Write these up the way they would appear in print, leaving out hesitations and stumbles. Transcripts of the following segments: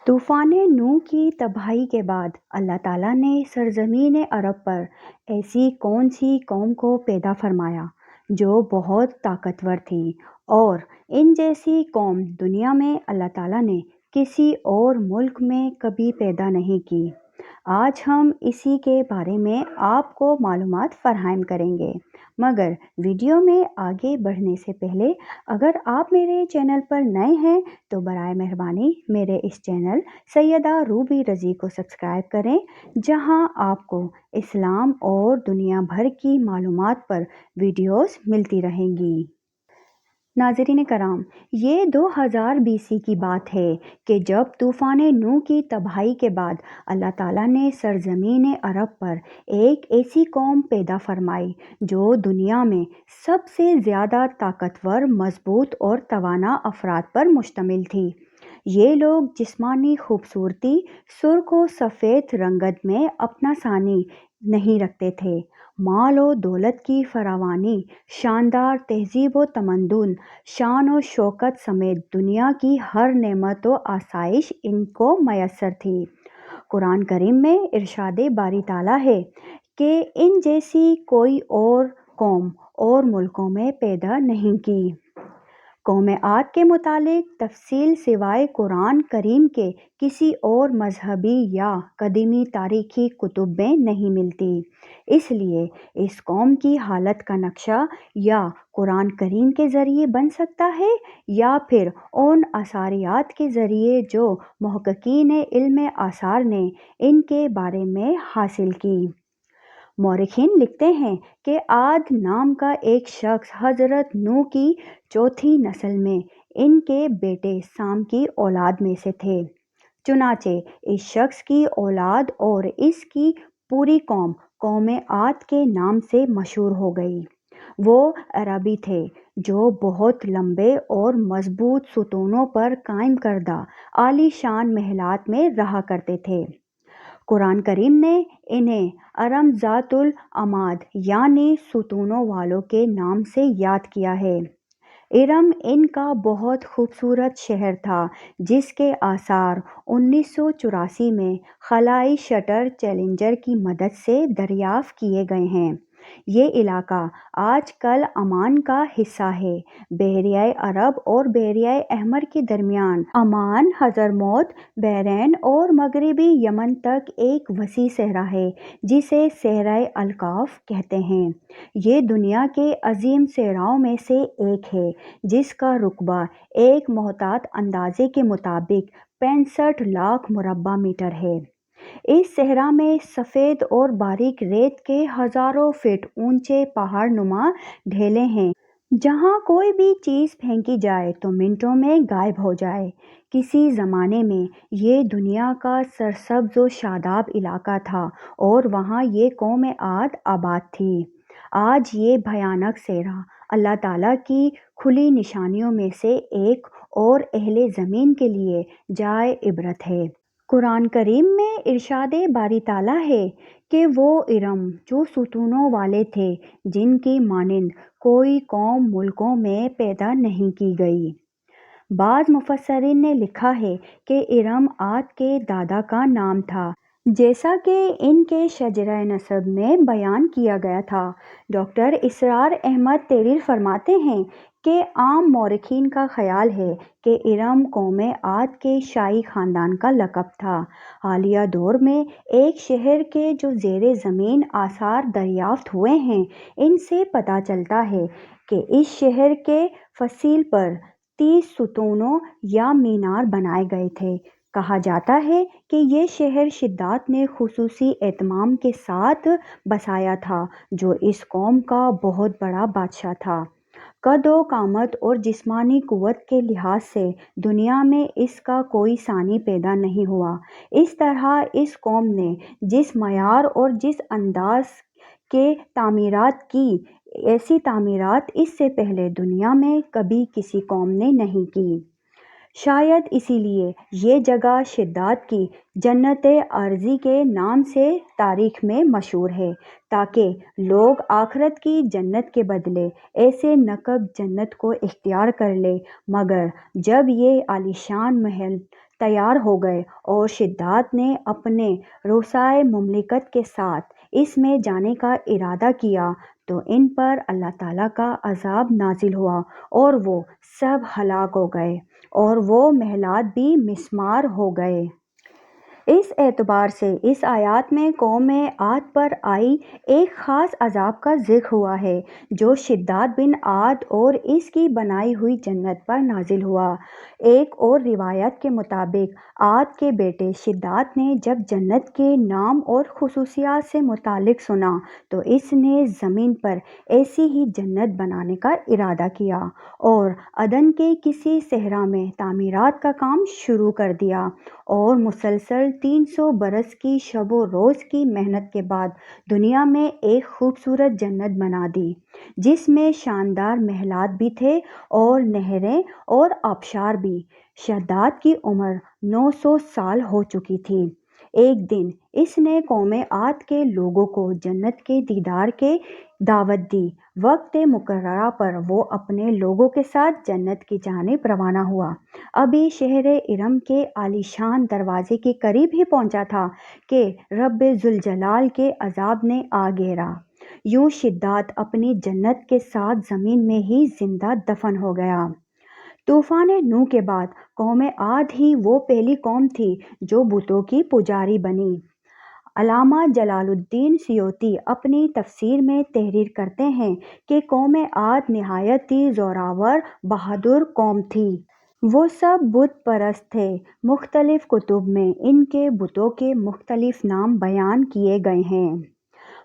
طوفان نوح کی تباہی کے بعد اللہ تعالیٰ نے سرزمین عرب پر ایسی کون سی قوم کو پیدا فرمایا جو بہت طاقتور تھی، اور ان جیسی قوم دنیا میں اللہ تعالیٰ نے کسی اور ملک میں کبھی پیدا نہیں کی۔ آج ہم اسی کے بارے میں آپ کو معلومات فراہم کریں گے، مگر ویڈیو میں آگے بڑھنے سے پہلے اگر آپ میرے چینل پر نئے ہیں تو برائے مہربانی میرے اس چینل سیدہ روبی رضی کو سبسکرائب کریں، جہاں آپ کو اسلام اور دنیا بھر کی معلومات پر ویڈیوز ملتی رہیں گی۔ ناظرین کرام، یہ 2020 کی بات ہے کہ جب طوفان نوح کی تباہی کے بعد اللہ تعالیٰ نے سرزمین عرب پر ایک ایسی قوم پیدا فرمائی جو دنیا میں سب سے زیادہ طاقتور، مضبوط اور توانا افراد پر مشتمل تھی۔ یہ لوگ جسمانی خوبصورتی، سرخ و سفید رنگت میں اپنا ثانی نہیں رکھتے تھے۔ مال و دولت کی فراوانی، شاندار تہذیب و تمدن، شان و شوکت سمیت دنیا کی ہر نعمت و آسائش ان کو میسر تھی۔ قرآن کریم میں ارشاد باری تعالیٰ ہے کہ ان جیسی کوئی اور قوم اور ملکوں میں پیدا نہیں کی۔ قوم عاد کے متعلق تفصیل سوائے قرآن کریم کے کسی اور مذہبی یا قدیمی تاریخی کتب میں نہیں ملتی۔ اس لیے اس قوم کی حالت کا نقشہ یا قرآن کریم کے ذریعے بن سکتا ہے یا پھر ان آثاریات کے ذریعے جو محققین علم آثار نے ان کے بارے میں حاصل کی۔ مورخین لکھتے ہیں کہ عاد نام کا ایک شخص حضرت نوح کی چوتھی نسل میں ان کے بیٹے سام کی اولاد میں سے تھے۔ چنانچہ اس شخص کی اولاد اور اس کی پوری قوم عاد کے نام سے مشہور ہو گئی۔ وہ عربی تھے جو بہت لمبے اور مضبوط ستونوں پر قائم کردہ عالی شان محلات میں رہا کرتے تھے۔ قرآن کریم نے انہیں ارم ذات العماد یعنی ستونوں والوں کے نام سے یاد کیا ہے۔ ارم ان کا بہت خوبصورت شہر تھا جس کے آثار 1984 میں خلائی شٹر چیلنجر کی مدد سے دریافت کیے گئے ہیں۔ یہ علاقہ آج کل عمان کا حصہ ہے۔ بحیرہ عرب اور بحیرہ احمر کے درمیان عمان، حضرموت، بحرین اور مغربی یمن تک ایک وسیع صحرا ہے جسے صحرائے الکاف کہتے ہیں۔ یہ دنیا کے عظیم صحراؤں میں سے ایک ہے جس کا رقبہ ایک محتاط اندازے کے مطابق 65 لاکھ مربع میٹر ہے۔ اس صحرا میں سفید اور باریک ریت کے ہزاروں فٹ اونچے پہاڑ نما ڈھیلے ہیں جہاں کوئی بھی چیز پھینکی جائے تو منٹوں میں غائب ہو جائے۔ کسی زمانے میں یہ دنیا کا سرسبز و شاداب علاقہ تھا اور وہاں یہ قوم عاد آباد تھی۔ آج یہ بھیانک صحرا اللہ تعالیٰ کی کھلی نشانیوں میں سے ایک اور اہل زمین کے لیے جائے عبرت ہے۔ قرآن کریم میں ارشاد باری تعالیٰ ہے کہ وہ ارم جو ستونوں والے تھے جن کی مانند کوئی قوم ملکوں میں پیدا نہیں کی گئی۔ بعض مفسرین نے لکھا ہے کہ ارم عاد کے دادا کا نام تھا، جیسا کہ ان کے شجرہ نسب میں بیان کیا گیا تھا۔ ڈاکٹر اسرار احمد تحریر فرماتے ہیں کہ عام مورخین کا خیال ہے کہ ارم قوم عاد کے شاہی خاندان کا لقب تھا۔ حالیہ دور میں ایک شہر کے جو زیر زمین آثار دریافت ہوئے ہیں ان سے پتہ چلتا ہے کہ اس شہر کے فصیل پر 30 ستونوں یا مینار بنائے گئے تھے۔ کہا جاتا ہے کہ یہ شہر شداد نے خصوصی اہتمام کے ساتھ بسایا تھا جو اس قوم کا بہت بڑا بادشاہ تھا۔ قد و قامت اور جسمانی قوت کے لحاظ سے دنیا میں اس کا کوئی ثانی پیدا نہیں ہوا۔ اس طرح اس قوم نے جس معیار اور جس انداز کے تعمیرات کی، ایسی تعمیرات اس سے پہلے دنیا میں کبھی کسی قوم نے نہیں کی۔ شاید اسی لیے یہ جگہ شداد کی جنت ارضی کے نام سے تاریخ میں مشہور ہے، تاکہ لوگ آخرت کی جنت کے بدلے ایسے نقب جنت کو اختیار کر لیں۔ مگر جب یہ عالیشان محل تیار ہو گئے اور شداد نے اپنے رؤسائے مملکت کے ساتھ اس میں جانے کا ارادہ کیا تو ان پر اللہ تعالیٰ کا عذاب نازل ہوا اور وہ سب ہلاک ہو گئے اور وہ محلات بھی مسمار ہو گئے۔ اس اعتبار سے اس آیات میں قوم عاد پر آئی ایک خاص عذاب کا ذکر ہوا ہے جو شداد بن عاد اور اس کی بنائی ہوئی جنت پر نازل ہوا۔ ایک اور روایت کے مطابق عاد کے بیٹے شداد نے جب جنت کے نام اور خصوصیات سے متعلق سنا تو اس نے زمین پر ایسی ہی جنت بنانے کا ارادہ کیا اور عدن کے کسی صحرا میں تعمیرات کا کام شروع کر دیا اور مسلسل 300 برس کی شب و روز کی محنت کے بعد دنیا میں ایک خوبصورت جنت بنا دی جس میں شاندار محلات بھی تھے اور نہریں اور آبشار بھی۔ شداد کی عمر 900 سال ہو چکی تھی۔ ایک دن اس نے قوم عاد کے لوگوں کو جنت کے دیدار کے دعوت دی۔ وقت مقررہ پر وہ اپنے لوگوں کے ساتھ جنت کی جانب روانہ ہوا۔ ابھی شہر ارم کے عالیشان دروازے کے قریب ہی پہنچا تھا کہ رب ذوالجلال کے عذاب نے آ گھیرا۔ یوں شداد اپنی جنت کے ساتھ زمین میں ہی زندہ دفن ہو گیا۔ طوفان نوح کے بعد قوم عاد ہی وہ پہلی قوم تھی جو بتوں کی پجاری بنی۔ علامہ جلال الدین سیوطی اپنی تفسیر میں تحریر کرتے ہیں کہ قوم عاد نہایت ہی زوراور بہادر قوم تھی۔ وہ سب بت پرست تھے۔ مختلف کتب میں ان کے بتوں کے مختلف نام بیان کیے گئے ہیں۔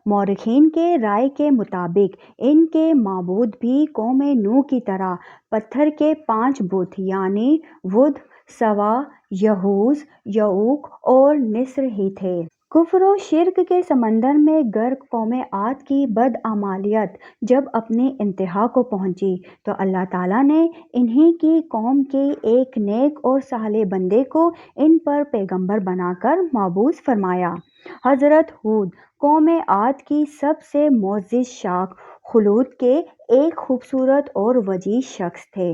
مورخین کے رائے کے مطابق ان کے معبود بھی قوم نوح کی طرح پتھر کے 5 بت یعنی ود، سوا، یہوز، یعوق اور نسر ہی تھے۔ کفر و شرک کے سمندر میں غرق قوم عاد کی بدعمالیت جب اپنی انتہا کو پہنچی تو اللہ تعالیٰ نے انہی کی قوم کے ایک نیک اور صالح بندے کو ان پر پیغمبر بنا کر مبعوث فرمایا۔ حضرت ہود قوم عاد کی سب سے معزز شاخ خلود کے ایک خوبصورت اور وجیز شخص تھے۔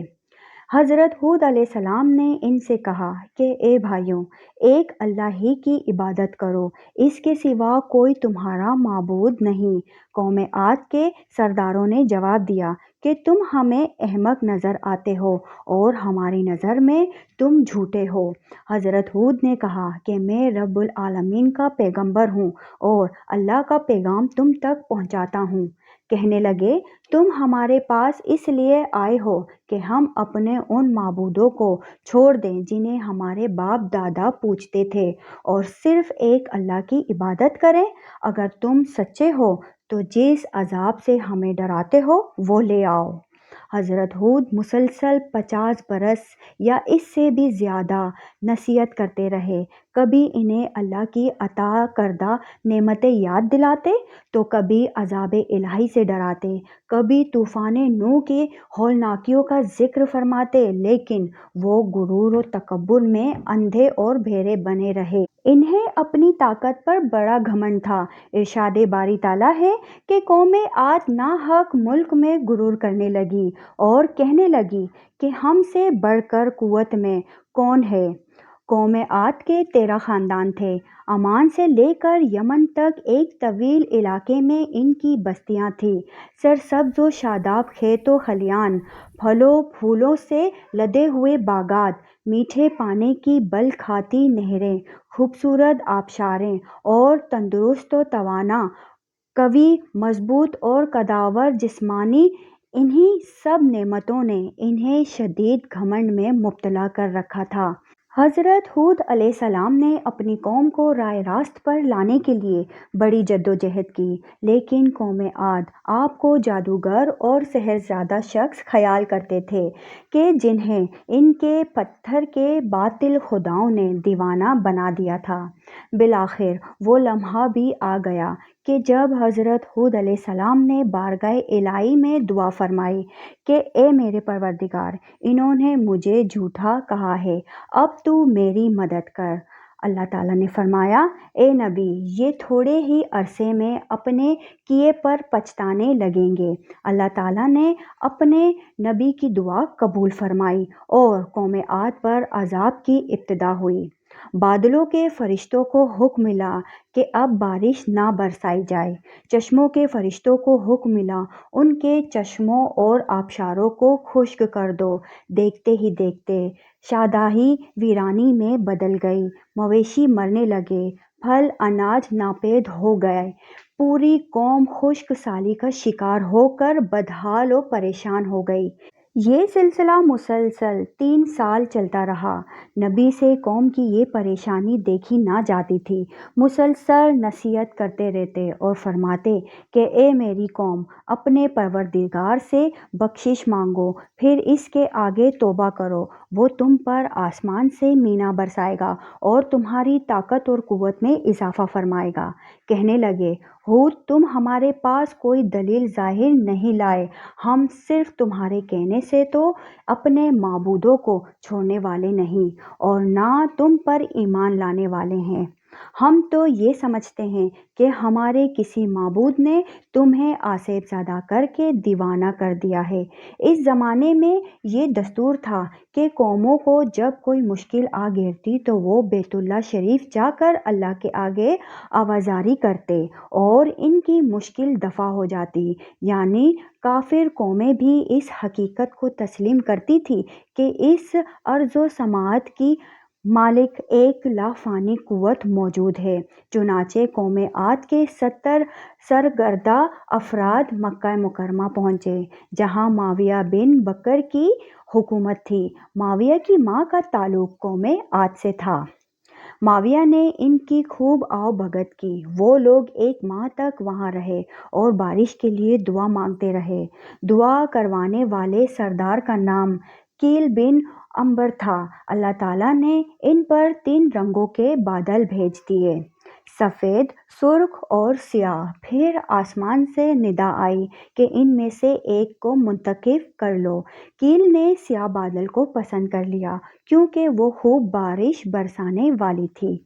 حضرت ہود علیہ السلام نے ان سے کہا کہ اے بھائیوں، ایک اللہ ہی کی عبادت کرو، اس کے سوا کوئی تمہارا معبود نہیں۔ قوم عاد کے سرداروں نے جواب دیا کہ تم ہمیں احمق نظر آتے ہو اور ہماری نظر میں تم جھوٹے ہو۔ حضرت ہود نے کہا کہ میں رب العالمین کا پیغمبر ہوں اور اللہ کا پیغام تم تک پہنچاتا ہوں۔ کہنے لگے تم ہمارے پاس اس لیے آئے ہو کہ ہم اپنے ان معبودوں کو چھوڑ دیں جنہیں ہمارے باپ دادا پوجتے تھے اور صرف ایک اللہ کی عبادت کریں۔ اگر تم سچے ہو تو جس عذاب سے ہمیں ڈراتے ہو وہ لے آؤ۔ حضرت ہود مسلسل 50 برس یا اس سے بھی زیادہ نصیحت کرتے رہے۔ کبھی انہیں اللہ کی عطا کردہ نعمتیں یاد دلاتے تو کبھی عذاب الہی سے ڈراتے، کبھی طوفان نوح کی ہولناکیوں کا ذکر فرماتے، لیکن وہ غرور و تکبر میں اندھے اور بہرے بنے رہے۔ انہیں اپنی طاقت پر بڑا گھمنڈ تھا۔ ارشاد باری تعالیٰ ہے کہ قوم عاد ناحق ملک میں غرور کرنے لگی اور کہنے لگی کہ ہم سے بڑھ کر قوت میں کون ہے۔ قوم عاد کے 13 خاندان تھے۔ عمان سے لے کر یمن تک ایک طویل علاقے میں ان کی بستیاں تھیں۔ سرسبز و شاداب کھیت و کھلیان، پھلوں پھولوں سے لدے ہوئے باغات، میٹھے پانی کی بل کھاتی نہریں، خوبصورت آبشاریں اور تندرست و توانا، قوی، مضبوط اور قداور جسمانی انہی سب نعمتوں نے انہیں شدید گھمنڈ میں مبتلا کر رکھا تھا۔ حضرت ہود علیہ السلام نے اپنی قوم کو رائے راست پر لانے کے لیے بڑی جدوجہد کی، لیکن قوم عاد آپ کو جادوگر اور سحرزادہ شخص خیال کرتے تھے کہ جنہیں ان کے پتھر کے باطل خداؤں نے دیوانہ بنا دیا تھا۔ بالآخر وہ لمحہ بھی آ گیا کہ جب حضرت ہود علیہ السلام نے بارگاہ الہی میں دعا فرمائی کہ اے میرے پروردگار، انہوں نے مجھے جھوٹا کہا ہے، اب تو میری مدد کر۔ اللہ تعالیٰ نے فرمایا، اے نبی، یہ تھوڑے ہی عرصے میں اپنے کیے پر پچھتانے لگیں گے۔ اللہ تعالیٰ نے اپنے نبی کی دعا قبول فرمائی اور قوم عاد پر عذاب کی ابتدا ہوئی۔ بادلوں کے فرشتوں کو حکم ملا کہ اب بارش نہ برسائی جائے۔ چشموں کے فرشتوں کو حکم ملا ان کے چشموں اور آبشاروں کو خشک کر دو۔ دیکھتے ہی دیکھتے شادابی ویرانی میں بدل گئی، مویشی مرنے لگے، پھل اناج ناپید ہو گئے، پوری قوم خشک سالی کا شکار ہو کر بدحال و پریشان ہو گئی۔ یہ سلسلہ مسلسل 3 سال چلتا رہا۔ نبی سے قوم کی یہ پریشانی دیکھی نہ جاتی تھی۔ مسلسل نصیحت کرتے رہتے اور فرماتے کہ اے میری قوم، اپنے پروردگار سے بخشش مانگو، پھر اس کے آگے توبہ کرو، وہ تم پر آسمان سے مینا برسائے گا اور تمہاری طاقت اور قوت میں اضافہ فرمائے گا۔ کہنے لگے، ہود، تم ہمارے پاس کوئی دلیل ظاہر نہیں لائے، ہم صرف تمہارے کہنے سے تو اپنے معبودوں کو چھوڑنے والے نہیں اور نہ تم پر ایمان لانے والے ہیں۔ ہم تو یہ سمجھتے ہیں کہ ہمارے کسی معبود نے تمہیں آصف زدہ کر کے دیوانہ کر دیا ہے۔ اس زمانے میں یہ دستور تھا کہ قوموں کو جب کوئی مشکل آ گھیرتی تو وہ بیت اللہ شریف جا کر اللہ کے آگے آوازاری کرتے اور ان کی مشکل دفع ہو جاتی۔ یعنی کافر قومیں بھی اس حقیقت کو تسلیم کرتی تھی کہ اس ارض و سماوات کی مالک ایک لافانی قوت موجود ہے۔ چنانچہ قوم عاد کے 70 سرکردہ افراد مکہ مکرمہ پہنچے، جہاں معاویہ بن بکر کی حکومت تھی۔ معاویہ کی ماں کا تعلق قوم عاد سے تھا۔ معاویہ نے ان کی خوب آؤ بھگت کی۔ وہ لوگ 1 ماہ تک وہاں رہے اور بارش کے لیے دعا مانگتے رہے۔ دعا کروانے والے سردار کا نام کیل بن عمر تھا۔ اللہ تعالیٰ نے ان پر 3 رنگوں کے بادل بھیج دیے، سفید، سرخ اور سیاہ۔ پھر آسمان سے ندا آئی کہ ان میں سے ایک کو منتخب کر لو۔ کیل نے سیاہ بادل کو پسند کر لیا کیونکہ وہ خوب بارش برسانے والی تھی۔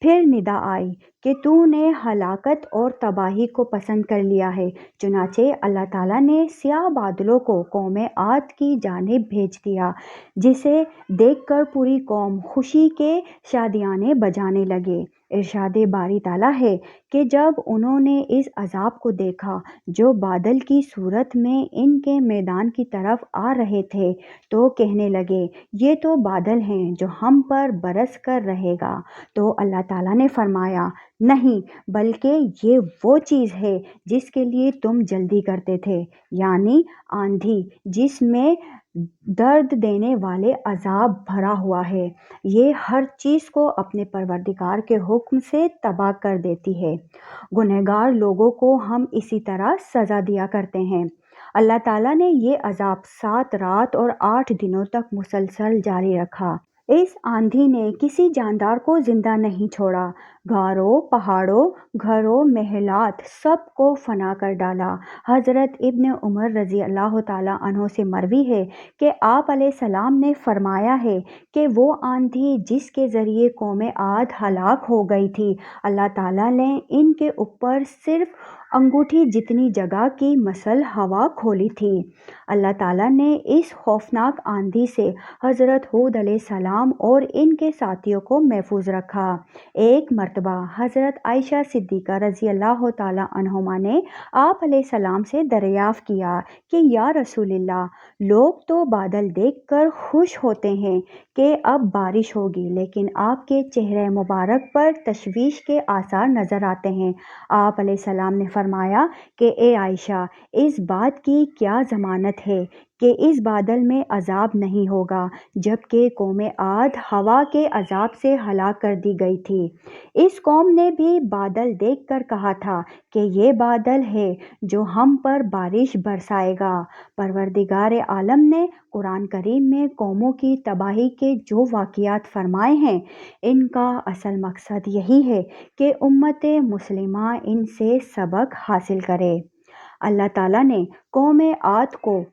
پھر ندا آئی کہ تو نے ہلاکت اور تباہی کو پسند کر لیا ہے۔ چنانچہ اللہ تعالیٰ نے سیاہ بادلوں کو قوم عاد کی جانب بھیج دیا، جسے دیکھ کر پوری قوم خوشی کے شادیانے بجانے لگے۔ ارشاد باری تعالیٰ ہے کہ جب انہوں نے اس عذاب کو دیکھا جو بادل کی صورت میں ان کے میدان کی طرف آ رہے تھے تو کہنے لگے، یہ تو بادل ہیں جو ہم پر برس کر رہے گا۔ تو اللہ تعالیٰ نے فرمایا، نہیں، بلکہ یہ وہ چیز ہے جس کے لیے تم جلدی کرتے تھے، یعنی آندھی جس میں درد دینے والے عذاب بھرا ہوا ہے۔ یہ ہر چیز کو اپنے پروردگار کے حکم سے تباہ کر دیتی ہے۔ گنہگار لوگوں کو ہم اسی طرح سزا دیا کرتے ہیں۔ اللہ تعالیٰ نے یہ عذاب 7 رات اور 8 دنوں تک مسلسل جاری رکھا۔ اس آندھی نے کسی جاندار کو زندہ نہیں چھوڑا۔ غاروں، پہاڑوں، گھروں، محلات سب کو فنا کر ڈالا۔ حضرت ابن عمر رضی اللہ تعالیٰ عنہ سے مروی ہے کہ آپ علیہ السلام نے فرمایا ہے کہ وہ آندھی جس کے ذریعے قوم عاد ہلاک ہو گئی تھی، اللہ تعالیٰ نے ان کے اوپر صرف انگوٹھی جتنی جگہ کی مثل ہوا کھولی تھی۔ اللہ تعالیٰ نے اس خوفناک آندھی سے حضرت ہود علیہ السلام اور ان کے ساتھیوں کو محفوظ رکھا۔ ایک مرتبہ حضرت عائشہ صدیقہ رضی اللہ تعالیٰ عنہما نے آپ علیہ السلام سے دریافت کیا کہ یا رسول اللہ، لوگ تو بادل دیکھ کر خوش ہوتے ہیں کہ اب بارش ہوگی، لیکن آپ کے چہرہ مبارک پر تشویش کے آثار نظر آتے ہیں۔ آپ علیہ السلام نے فرمایا کہ اے عائشہ، اس بات کی کیا ضمانت ہے کہ اس بادل میں عذاب نہیں ہوگا، جبکہ قوم عاد ہوا کے عذاب سے ہلاک کر دی گئی تھی۔ اس قوم نے بھی بادل دیکھ کر کہا تھا کہ یہ بادل ہے جو ہم پر بارش برسائے گا۔ پروردگار عالم نے قرآن کریم میں قوموں کی تباہی کے جو واقعات فرمائے ہیں، ان کا اصل مقصد یہی ہے کہ امت مسلمہ ان سے سبق حاصل کرے۔ اللہ تعالیٰ نے قوم عاد کو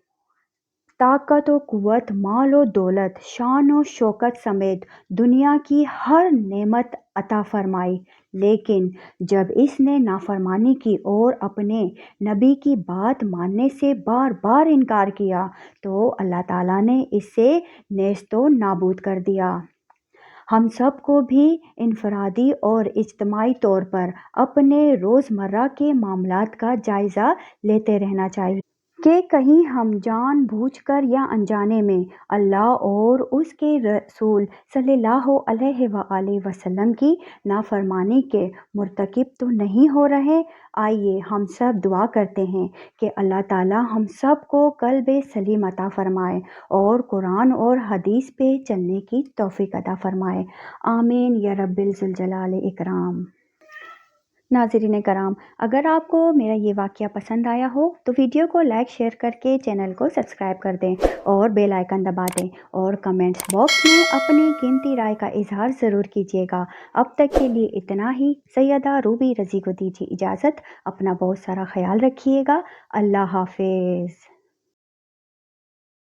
طاقت و قوت، مال و دولت، شان و شوکت سمیت دنیا کی ہر نعمت عطا فرمائی، لیکن جب اس نے نافرمانی کی اور اپنے نبی کی بات ماننے سے بار بار انکار کیا تو اللہ تعالیٰ نے اسے نیست و نابود کر دیا۔ ہم سب کو بھی انفرادی اور اجتماعی طور پر اپنے روزمرہ کے معاملات کا جائزہ لیتے رہنا چاہیے کہ کہیں ہم جان بوجھ کر یا انجانے میں اللہ اور اس کے رسول صلی اللہ علیہ وآلہ وسلم کی نافرمانی کے مرتکب تو نہیں ہو رہے۔ آئیے ہم سب دعا کرتے ہیں کہ اللہ تعالی ہم سب کو قلب سلیم عطا فرمائے اور قرآن اور حدیث پہ چلنے کی توفیق عطا فرمائے۔ آمین یا رب ذوالجلال اکرام۔ ناظرین کرام، اگر آپ کو میرا یہ واقعہ پسند آیا ہو تو ویڈیو کو لائک شیئر کر کے چینل کو سبسکرائب کر دیں اور بیل آئیکن دبا دیں اور کمنٹس باکس میں اپنی قیمتی رائے کا اظہار ضرور کیجیے گا۔ اب تک کے لیے اتنا ہی۔ سیدہ روبی رضی کو دیجیے اجازت۔ اپنا بہت سارا خیال رکھیے گا۔ اللہ حافظ۔